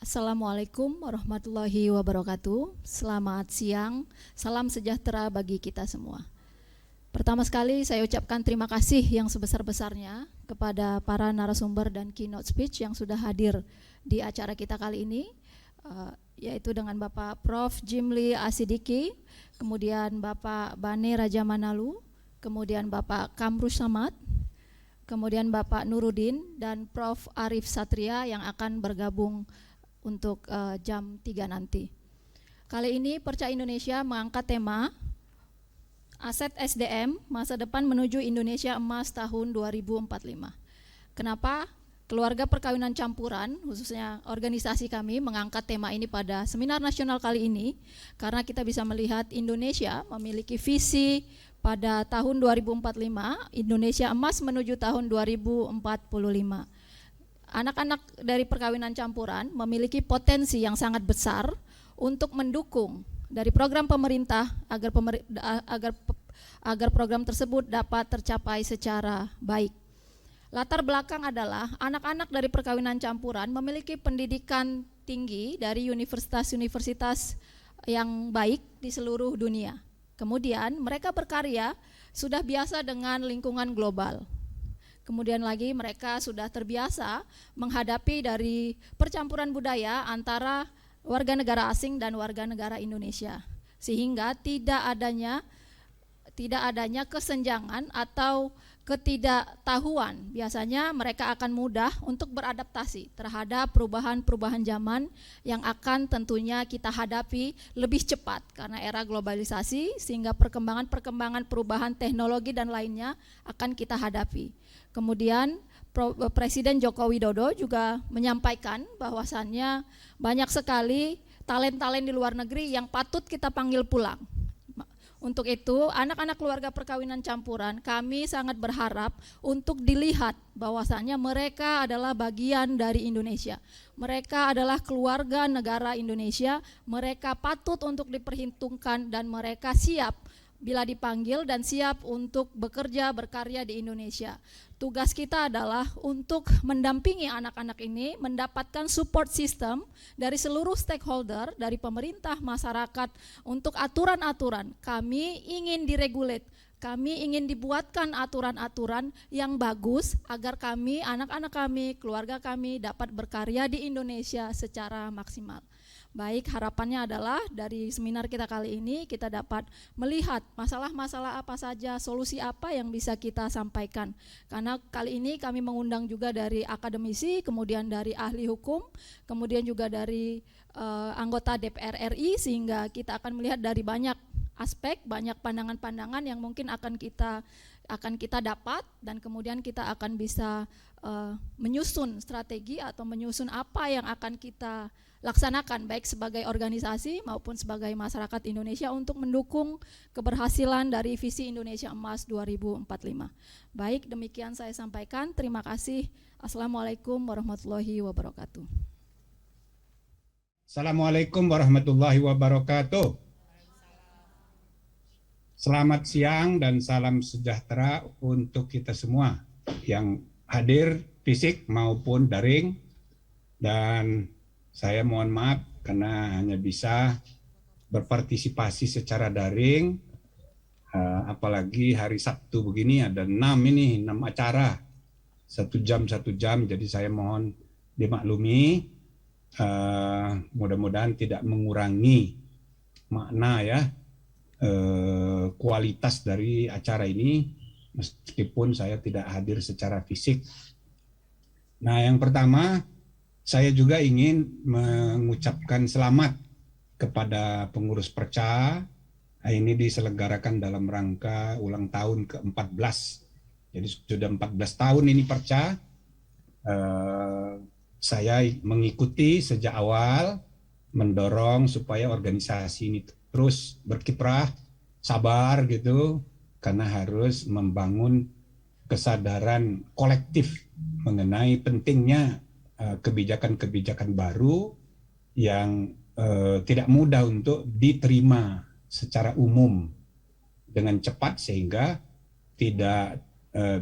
Assalamualaikum warahmatullahi wabarakatuh. Selamat siang, salam sejahtera bagi kita semua. Pertama sekali saya ucapkan terima kasih yang sebesar-besarnya kepada para narasumber dan keynote speech yang sudah hadir di acara kita kali ini, yaitu dengan Bapak Prof. Jimli Asidiki, kemudian Bapak Bane Raja Manalu, kemudian Bapak Kamrus Samad, kemudian Bapak Nurudin, dan Prof. Arif Satria yang akan bergabung untuk jam 3 nanti. Kali ini Perca Indonesia mengangkat tema Aset SDM Masa Depan Menuju Indonesia Emas Tahun 2045. Kenapa keluarga perkawinan campuran, khususnya organisasi kami, mengangkat tema ini pada seminar nasional kali ini? Karena kita bisa melihat Indonesia memiliki visi pada tahun 2045, Indonesia Emas menuju tahun 2045. Anak-anak dari perkawinan campuran memiliki potensi yang sangat besar untuk mendukung dari program pemerintah agar program tersebut dapat tercapai secara baik. Latar belakang adalah anak-anak dari perkawinan campuran memiliki pendidikan tinggi dari universitas-universitas yang baik di seluruh dunia. Kemudian mereka berkarya sudah biasa dengan lingkungan global. Kemudian lagi mereka sudah terbiasa menghadapi dari percampuran budaya antara warga negara asing dan warga negara Indonesia, sehingga tidak adanya kesenjangan atau ketidaktahuan. Biasanya mereka akan mudah untuk beradaptasi terhadap perubahan-perubahan zaman yang akan tentunya kita hadapi lebih cepat karena era globalisasi, sehingga perkembangan perubahan teknologi dan lainnya akan kita hadapi. Kemudian Presiden Joko Widodo juga menyampaikan bahwasannya banyak sekali talent-talent di luar negeri yang patut kita panggil pulang. Untuk itu, anak-anak keluarga perkawinan campuran, kami sangat berharap untuk dilihat bahwasannya mereka adalah bagian dari Indonesia. Mereka adalah keluarga negara Indonesia, mereka patut untuk diperhitungkan dan mereka siap bila dipanggil dan siap untuk bekerja, berkarya di Indonesia. Tugas kita adalah untuk mendampingi anak-anak ini mendapatkan support system dari seluruh stakeholder, dari pemerintah, masyarakat, untuk aturan-aturan. Kami ingin diregulate, kami ingin dibuatkan aturan-aturan yang bagus agar kami, anak-anak kami, keluarga kami dapat berkarya di Indonesia secara maksimal. Baik, harapannya adalah dari seminar kita kali ini kita dapat melihat masalah-masalah apa saja, solusi apa yang bisa kita sampaikan. Karena kali ini kami mengundang juga dari akademisi, kemudian dari ahli hukum, kemudian juga dari anggota DPR RI, sehingga kita akan melihat dari banyak aspek, banyak pandangan-pandangan yang mungkin akan kita dapat, dan kemudian kita akan bisa menyusun strategi atau menyusun apa yang akan kita laksanakan baik sebagai organisasi maupun sebagai masyarakat Indonesia untuk mendukung keberhasilan dari visi Indonesia Emas 2045. Baik, demikian saya sampaikan. Terima kasih. Assalamualaikum warahmatullahi wabarakatuh. Assalamualaikum warahmatullahi wabarakatuh. Selamat siang dan salam sejahtera untuk kita semua yang hadir fisik maupun daring. Dan saya mohon maaf karena hanya bisa berpartisipasi secara daring, apalagi hari Sabtu begini ada 6 acara, 1 jam, jadi saya mohon dimaklumi, mudah-mudahan tidak mengurangi makna ya, kualitas dari acara ini meskipun saya tidak hadir secara fisik. Nah, yang pertama, saya juga ingin mengucapkan selamat kepada pengurus Perca. Ini diselenggarakan dalam rangka ulang tahun ke-14. Jadi sudah 14 tahun ini Perca. Saya mengikuti sejak awal, mendorong supaya organisasi ini terus berkiprah, sabar gitu, karena harus membangun kesadaran kolektif mengenai pentingnya kebijakan-kebijakan baru yang tidak mudah untuk diterima secara umum dengan cepat, sehingga tidak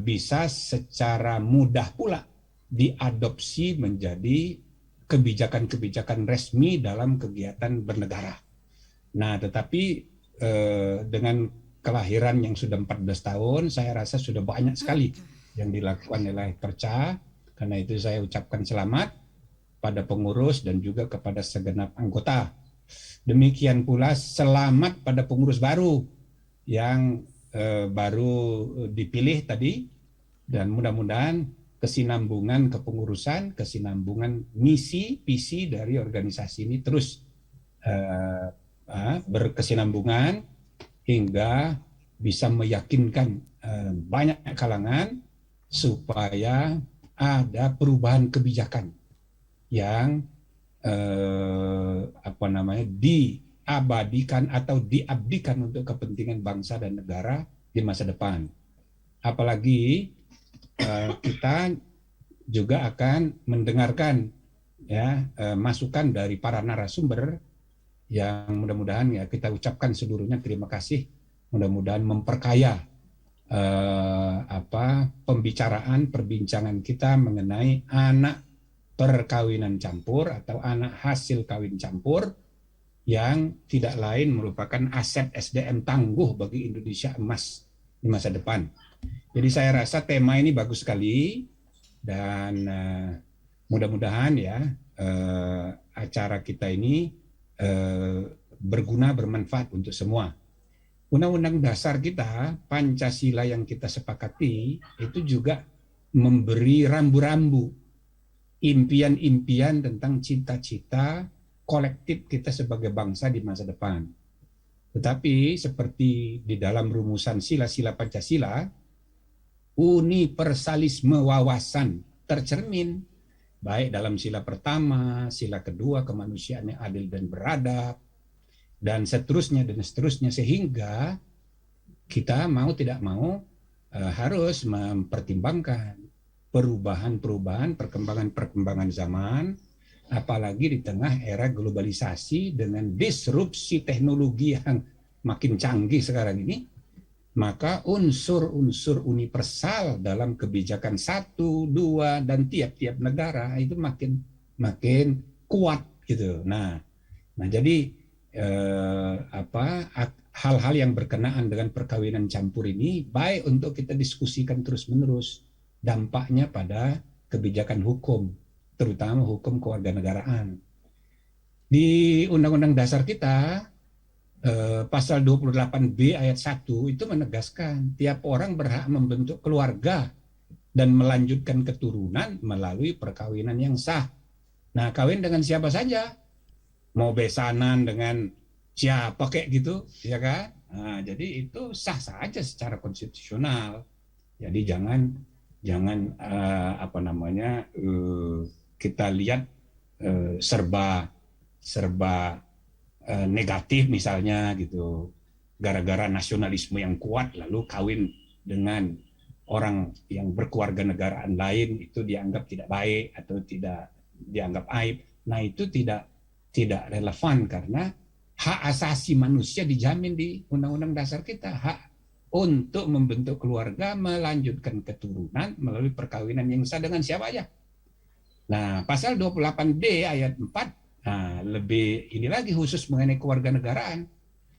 bisa secara mudah pula diadopsi menjadi kebijakan-kebijakan resmi dalam kegiatan bernegara. Nah, tetapi dengan kelahiran yang sudah 14 tahun, saya rasa sudah banyak sekali yang dilakukan oleh Perca. Karena itu saya ucapkan selamat pada pengurus dan juga kepada segenap anggota. Demikian pula selamat pada pengurus baru yang baru dipilih tadi, dan mudah-mudahan kesinambungan kepengurusan, kesinambungan misi, visi dari organisasi ini terus berkesinambungan hingga bisa meyakinkan banyak kalangan supaya ada perubahan kebijakan yang diabadikan atau diabdikan untuk kepentingan bangsa dan negara di masa depan. Apalagi kita juga akan mendengarkan masukan dari para narasumber yang mudah-mudahan ya kita ucapkan seluruhnya terima kasih. Mudah-mudahan memperkaya perbincangan kita mengenai anak perkawinan campur atau anak hasil kawin campur yang tidak lain merupakan aset SDM tangguh bagi Indonesia emas di masa depan. Jadi saya rasa tema ini bagus sekali dan mudah-mudahan acara kita ini berguna, bermanfaat untuk semua. Undang-undang dasar kita, Pancasila yang kita sepakati, itu juga memberi rambu-rambu, impian-impian tentang cita-cita kolektif kita sebagai bangsa di masa depan. Tetapi seperti di dalam rumusan sila-sila Pancasila, universalisme wawasan tercermin baik dalam sila pertama, sila kedua, kemanusiaan yang adil dan beradab, dan seterusnya, sehingga kita mau tidak mau harus mempertimbangkan perubahan-perubahan, perkembangan-perkembangan zaman, apalagi di tengah era globalisasi dengan disrupsi teknologi yang makin canggih sekarang ini, maka unsur-unsur universal dalam kebijakan 1, 2, dan tiap-tiap negara itu makin kuat gitu. Nah jadi hal-hal yang berkenaan dengan perkawinan campur ini baik untuk kita diskusikan terus-menerus dampaknya pada kebijakan hukum, terutama hukum kewarganegaraan. Di Undang-Undang Dasar kita pasal 28B ayat 1 itu menegaskan tiap orang berhak membentuk keluarga dan melanjutkan keturunan melalui perkawinan yang sah. Nah, kawin dengan siapa saja, mau besanan dengan siapa kayak gitu, ya kan? Nah, jadi itu sah saja secara konstitusional. Jadi jangan kita lihat serba negatif misalnya gitu. Gara-gara nasionalisme yang kuat lalu kawin dengan orang yang berkeluarga negaraan lain itu dianggap tidak baik atau tidak dianggap aib. Nah, itu tidak relevan karena hak asasi manusia dijamin di Undang-Undang Dasar kita, hak untuk membentuk keluarga, melanjutkan keturunan melalui perkawinan yang sah dengan siapa aja. Nah, pasal 28D ayat 4 lebih ini lagi khusus mengenai kewarganegaraan.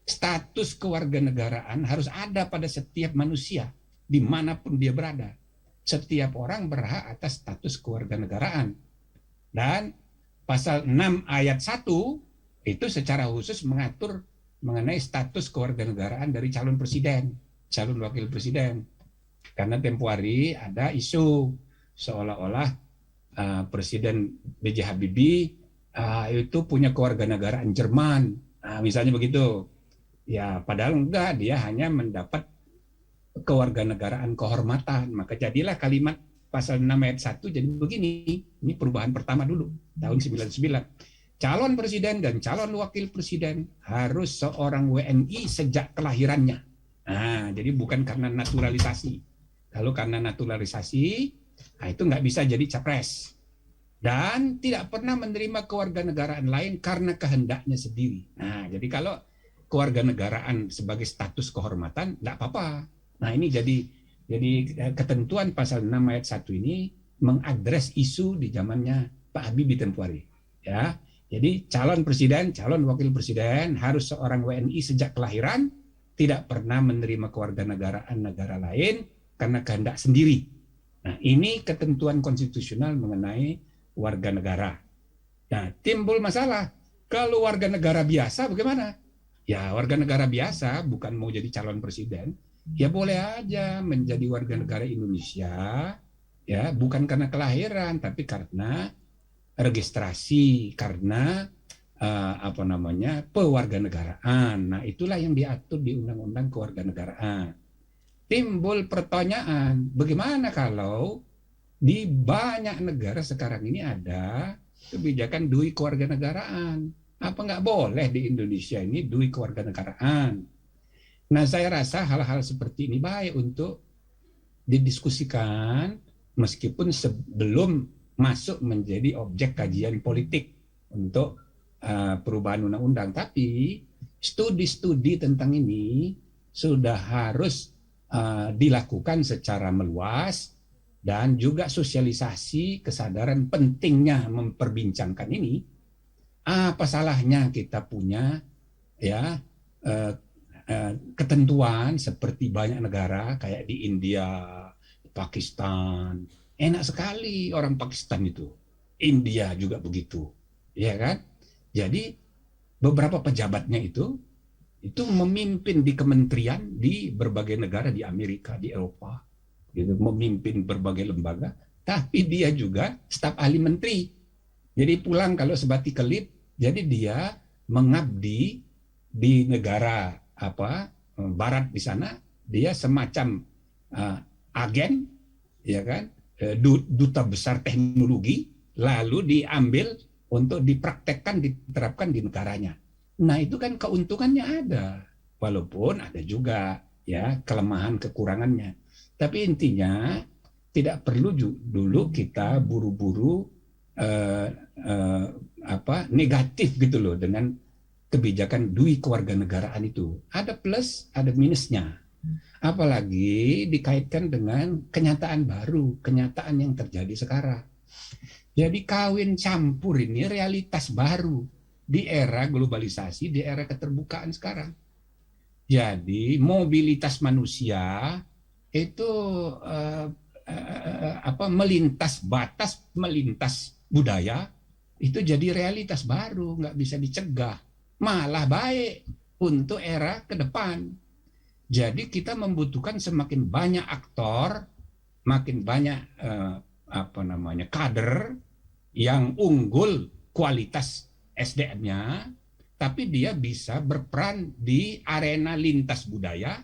Status kewarganegaraan harus ada pada setiap manusia dimanapun dia berada. Setiap orang berhak atas status kewarganegaraan. Dan pasal 6 ayat 1 itu secara khusus mengatur mengenai status kewarganegaraan dari calon presiden, calon wakil presiden. Karena tempo hari ada isu seolah-olah Presiden B.J. Habibie itu punya kewarganegaraan Jerman, misalnya begitu. Ya, padahal enggak, dia hanya mendapat kewarganegaraan kehormatan. Maka jadilah kalimat pasal 6 ayat 1 jadi begini. Ini perubahan pertama dulu, tahun 99. Calon presiden dan calon wakil presiden harus seorang WNI sejak kelahirannya. Nah, jadi bukan karena naturalisasi. Kalau karena naturalisasi, itu nggak bisa jadi capres. Dan tidak pernah menerima kewarganegaraan lain karena kehendaknya sendiri. Nah, jadi kalau kewarganegaraan sebagai status kehormatan, nggak apa-apa. Nah, ini jadi ketentuan pasal 6 ayat 1 ini mengadres isu di zamannya Pak Habibie tempo hari. ya. Jadi calon presiden, calon wakil presiden harus seorang WNI sejak kelahiran, tidak pernah menerima kewarganegaraan negara lain karena kehendak sendiri. Nah, ini ketentuan konstitusional mengenai warga negara. Nah, timbul masalah. Kalau warga negara biasa bagaimana? Ya, warga negara biasa bukan mau jadi calon presiden, ya boleh aja menjadi warga negara Indonesia, ya, bukan karena kelahiran, tapi karena registrasi, karena apa namanya, pewarganegaraan. Nah, itulah yang diatur di Undang-Undang Kewarganegaraan. Timbul pertanyaan, bagaimana kalau di banyak negara sekarang ini ada kebijakan dui kewarganegaraan? Apa nggak boleh di Indonesia ini dui kewarganegaraan? Nah, saya rasa hal-hal seperti ini baik untuk didiskusikan meskipun sebelum masuk menjadi objek kajian politik untuk perubahan undang-undang. Tapi studi-studi tentang ini sudah harus dilakukan secara meluas dan juga sosialisasi kesadaran pentingnya memperbincangkan ini. Apa salahnya kita punya ya ketentuan seperti banyak negara kayak di India, Pakistan. Enak sekali orang Pakistan itu. India juga begitu. Ya kan? Jadi beberapa pejabatnya itu memimpin di kementerian di berbagai negara di Amerika, di Eropa, gitu, memimpin berbagai lembaga, tapi dia juga staf ahli menteri. Jadi pulang kalau sebati kelip, jadi dia mengabdi di negara barat di sana, dia semacam agen, ya kan, duta besar teknologi, lalu diambil untuk dipraktekkan, diterapkan di negaranya. Nah, itu kan keuntungannya ada, walaupun ada juga ya kelemahan kekurangannya. Tapi intinya tidak perlu dulu kita buru-buru negatif gitu loh dengan kebijakan dui kewarganegaraan itu. Ada plus, ada minusnya. Apalagi dikaitkan dengan kenyataan baru, kenyataan yang terjadi sekarang. Jadi kawin campur ini realitas baru di era globalisasi, di era keterbukaan sekarang. Jadi mobilitas manusia itu melintas batas, melintas budaya, itu jadi realitas baru, nggak bisa dicegah. Malah baik untuk era ke depan. Jadi kita membutuhkan semakin banyak aktor, makin banyak kader yang unggul kualitas SDM-nya, tapi dia bisa berperan di arena lintas budaya,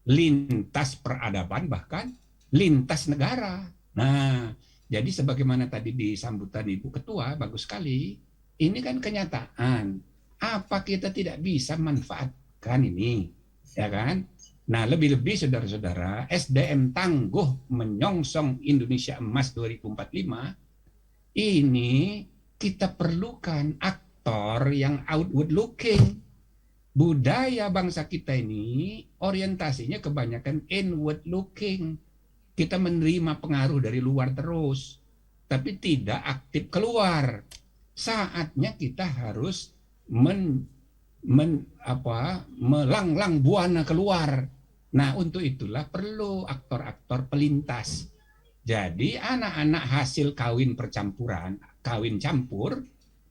lintas peradaban, bahkan lintas negara. Nah, jadi sebagaimana tadi di sambutan Ibu Ketua, bagus sekali, ini kan kenyataan. Apa kita tidak bisa manfaatkan ini, ya kan? Nah, lebih-lebih saudara-saudara, SDM tangguh menyongsong Indonesia Emas 2045, ini kita perlukan aktor yang outward looking. Budaya bangsa kita ini orientasinya kebanyakan inward looking. Kita menerima pengaruh dari luar terus, tapi tidak aktif keluar. Saatnya kita harus melanglang buana keluar. Nah, untuk itulah perlu aktor-aktor pelintas. Jadi anak-anak hasil kawin percampuran, kawin campur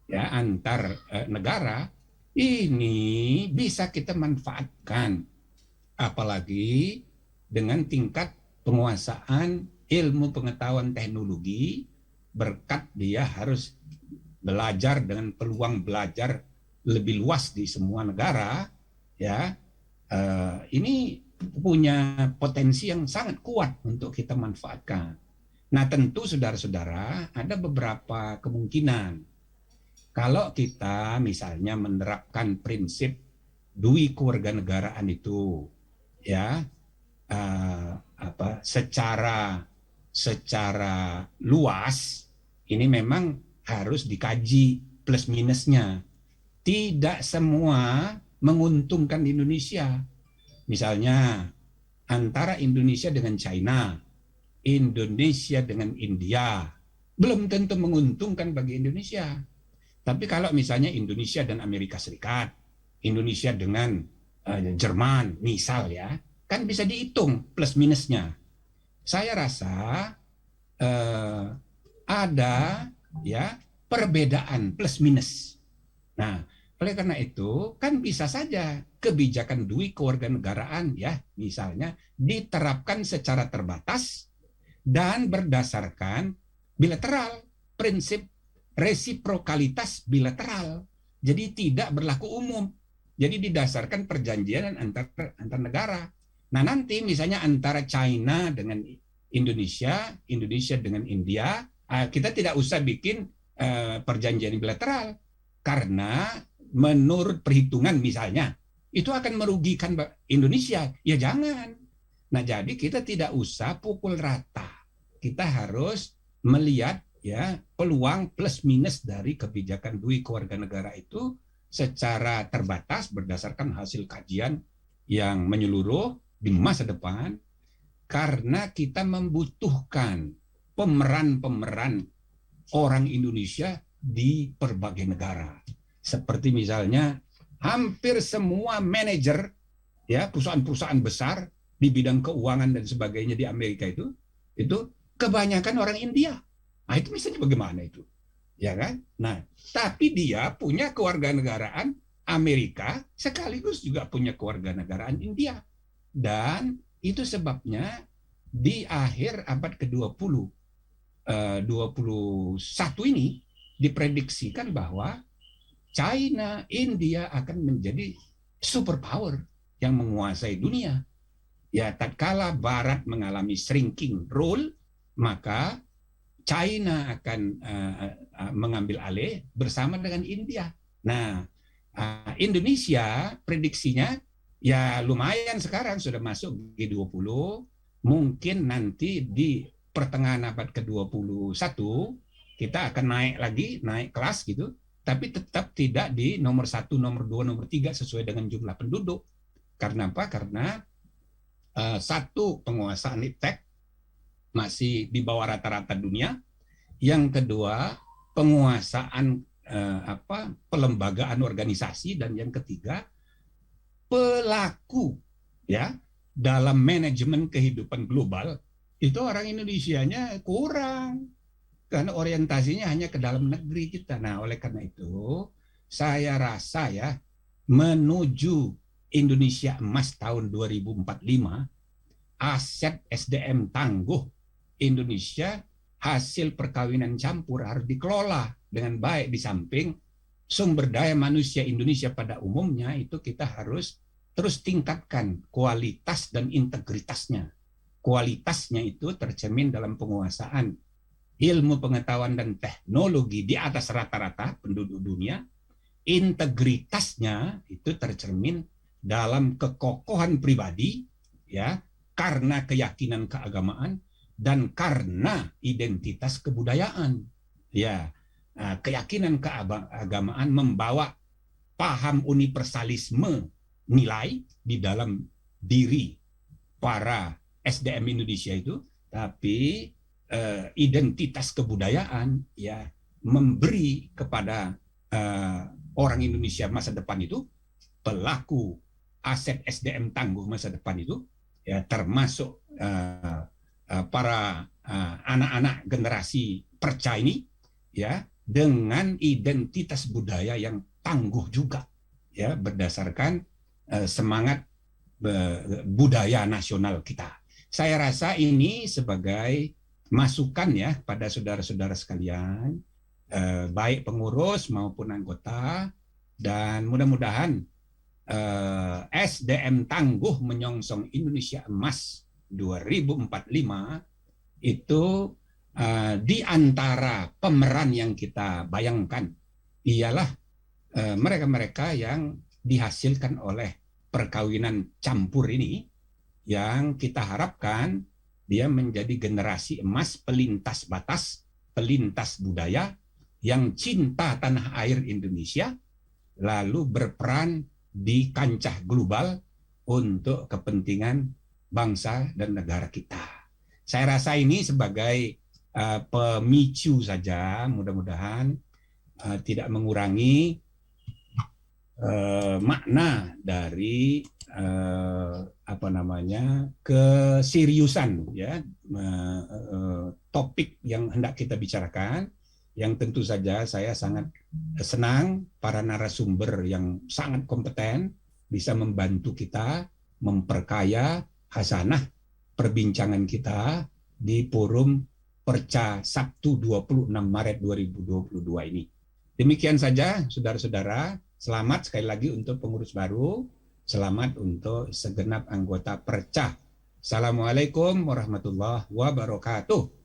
ya antar negara, ini bisa kita manfaatkan, apalagi dengan tingkat penguasaan ilmu pengetahuan teknologi, berkat dia harus belajar dengan peluang belajar lebih luas di semua negara, ya ini punya potensi yang sangat kuat untuk kita manfaatkan. Nah, tentu saudara-saudara ada beberapa kemungkinan. Kalau kita misalnya menerapkan prinsip dui kewarganegaraan itu, ya secara luas, ini memang harus dikaji plus minusnya. Tidak semua menguntungkan Indonesia. Misalnya antara Indonesia dengan China, Indonesia dengan India, belum tentu menguntungkan bagi Indonesia. Tapi kalau misalnya Indonesia dan Amerika Serikat, Indonesia dengan Jerman, misal ya, kan bisa dihitung plus minusnya. Saya rasa eh, ada ya perbedaan plus minus. Nah, oleh karena itu kan bisa saja kebijakan dui kewarganegaraan ya misalnya diterapkan secara terbatas dan berdasarkan bilateral, prinsip resiprokalitas bilateral. Jadi tidak berlaku umum. Jadi didasarkan perjanjian antar negara. Nah, nanti misalnya antara China dengan Indonesia, Indonesia dengan India, kita tidak usah bikin perjanjian bilateral karena menurut perhitungan misalnya itu akan merugikan Indonesia. Ya jangan. Nah, jadi kita tidak usah pukul rata. Kita harus melihat ya peluang plus minus dari kebijakan dui kewarganegara itu secara terbatas berdasarkan hasil kajian yang menyeluruh di masa depan karena kita membutuhkan pemeran-pemeran orang Indonesia di berbagai negara. Seperti misalnya hampir semua manajer ya perusahaan-perusahaan besar di bidang keuangan dan sebagainya di Amerika itu kebanyakan orang India. Nah, itu misalnya bagaimana itu? Ya kan? Nah, tapi dia punya kewarganegaraan Amerika sekaligus juga punya kewarganegaraan India. Dan itu sebabnya di akhir abad ke-20 21 ini diprediksikan bahwa China, India akan menjadi superpower yang menguasai dunia. Ya, tatkala Barat mengalami shrinking role, maka China akan mengambil alih bersama dengan India. Nah, Indonesia prediksinya ya lumayan sekarang sudah masuk G20, mungkin nanti di pertengahan abad ke-21 kita akan naik kelas gitu, tapi tetap tidak di nomor 1, nomor 2, nomor 3 sesuai dengan jumlah penduduk. Karena apa? Karena satu, penguasaan iptek masih di bawah rata-rata dunia. Yang kedua, penguasaan pelembagaan organisasi, dan yang ketiga, pelaku ya dalam manajemen kehidupan global itu orang Indonesianya kurang karena orientasinya hanya ke dalam negeri kita. Nah, oleh karena itu saya rasa ya menuju Indonesia Emas tahun 2045 aset SDM tangguh Indonesia hasil perkawinan campur harus dikelola dengan baik. Di samping sumber daya manusia Indonesia pada umumnya itu kita harus terus tingkatkan kualitas dan integritasnya. Kualitasnya itu tercermin dalam penguasaan ilmu pengetahuan dan teknologi di atas rata-rata penduduk dunia. Integritasnya itu tercermin dalam kekokohan pribadi ya karena keyakinan keagamaan dan karena identitas kebudayaan. Ya, keyakinan keagamaan membawa paham universalisme nilai di dalam diri para SDM Indonesia itu, tapi identitas kebudayaan ya memberi kepada orang Indonesia masa depan itu pelaku aset SDM tangguh masa depan itu ya termasuk para anak-anak generasi perca ini ya dengan identitas budaya yang tangguh juga ya berdasarkan semangat budaya nasional kita. Saya rasa ini sebagai masukan ya pada saudara-saudara sekalian, baik pengurus maupun anggota, dan mudah-mudahan SDM tangguh menyongsong Indonesia Emas 2045 itu di antara pemeran yang kita bayangkan ialah mereka-mereka yang dihasilkan oleh perkawinan campur ini yang kita harapkan dia menjadi generasi emas pelintas batas, pelintas budaya yang cinta tanah air Indonesia lalu berperan di kancah global untuk kepentingan bangsa dan negara kita. Saya rasa ini sebagai pemicu saja, mudah-mudahan tidak mengurangi makna dari keseriusan ya topik yang hendak kita bicarakan, yang tentu saja saya sangat senang para narasumber yang sangat kompeten bisa membantu kita memperkaya hasanah perbincangan kita di forum Perca Sabtu 26 Maret 2022 ini. Demikian saja saudara-saudara. Selamat sekali lagi untuk pengurus baru. Selamat untuk segenap anggota Perca. Assalamualaikum warahmatullahi wabarakatuh.